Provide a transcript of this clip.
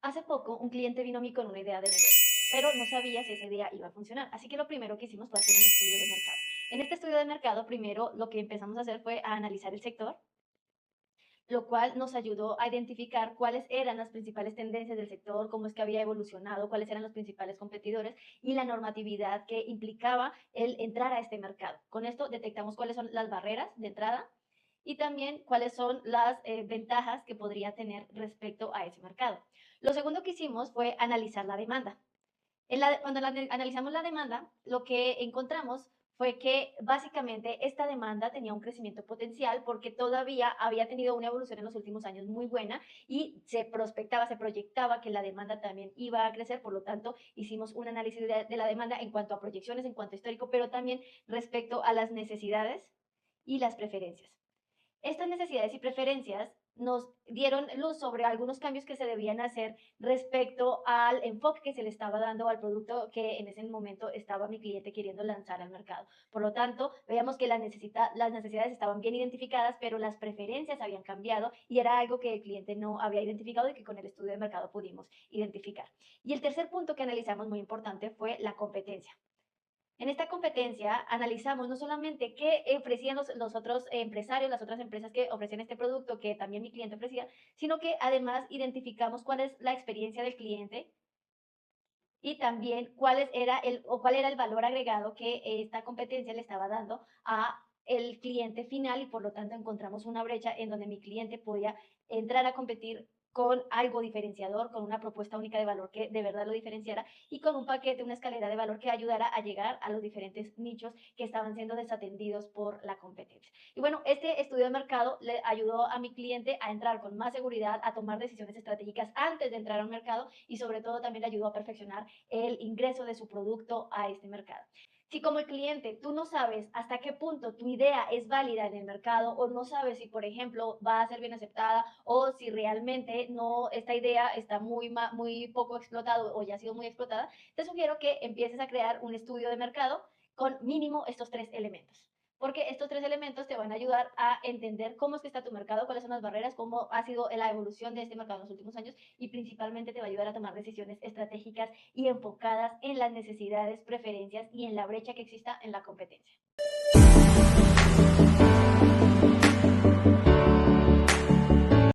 Hace poco un cliente vino a mí con una idea de negocio, pero no sabía si esa idea iba a funcionar. Así que lo primero que hicimos fue hacer un estudio de mercado. En este estudio de mercado, primero lo que empezamos a hacer fue a analizar el sector, lo cual nos ayudó a identificar cuáles eran las principales tendencias del sector, cómo es que había evolucionado, cuáles eran los principales competidores y la normatividad que implicaba el entrar a este mercado. Con esto detectamos cuáles son las barreras de entrada y también cuáles son las ventajas que podría tener respecto a ese mercado. Lo segundo que hicimos fue analizar la demanda. Cuando analizamos la demanda, lo que encontramos fue que básicamente esta demanda tenía un crecimiento potencial porque todavía había tenido una evolución en los últimos años muy buena y se prospectaba, se proyectaba que la demanda también iba a crecer. Por lo tanto, hicimos un análisis de la demanda en cuanto a proyecciones, en cuanto a histórico, pero también respecto a las necesidades y las preferencias. Estas necesidades y preferencias nos dieron luz sobre algunos cambios que se debían hacer respecto al enfoque que se le estaba dando al producto que en ese momento estaba mi cliente queriendo lanzar al mercado. Por lo tanto, veíamos que las necesidades estaban bien identificadas, pero las preferencias habían cambiado y era algo que el cliente no había identificado y que con el estudio de mercado pudimos identificar. Y el tercer punto que analizamos muy importante fue la competencia. En esta competencia analizamos no solamente qué ofrecían los otros empresarios, las otras empresas que ofrecían este producto, que también mi cliente ofrecía, sino que además identificamos cuál es la experiencia del cliente y también cuál era el valor agregado que esta competencia le estaba dando a el cliente final y por lo tanto encontramos una brecha en donde mi cliente podía entrar a competir con algo diferenciador, con una propuesta única de valor que de verdad lo diferenciara y con un paquete, una escalera de valor que ayudara a llegar a los diferentes nichos que estaban siendo desatendidos por la competencia. Y bueno, este estudio de mercado le ayudó a mi cliente a entrar con más seguridad, a tomar decisiones estratégicas antes de entrar al mercado y sobre todo también le ayudó a perfeccionar el ingreso de su producto a este mercado. Si como el cliente tú no sabes hasta qué punto tu idea es válida en el mercado o no sabes si, por ejemplo, va a ser bien aceptada o si realmente no, esta idea está muy poco explotado o ya ha sido muy explotada, te sugiero que empieces a crear un estudio de mercado con mínimo estos tres elementos. Porque estos tres elementos te van a ayudar a entender cómo es que está tu mercado, cuáles son las barreras, cómo ha sido la evolución de este mercado en los últimos años y principalmente te va a ayudar a tomar decisiones estratégicas y enfocadas en las necesidades, preferencias y en la brecha que exista en la competencia.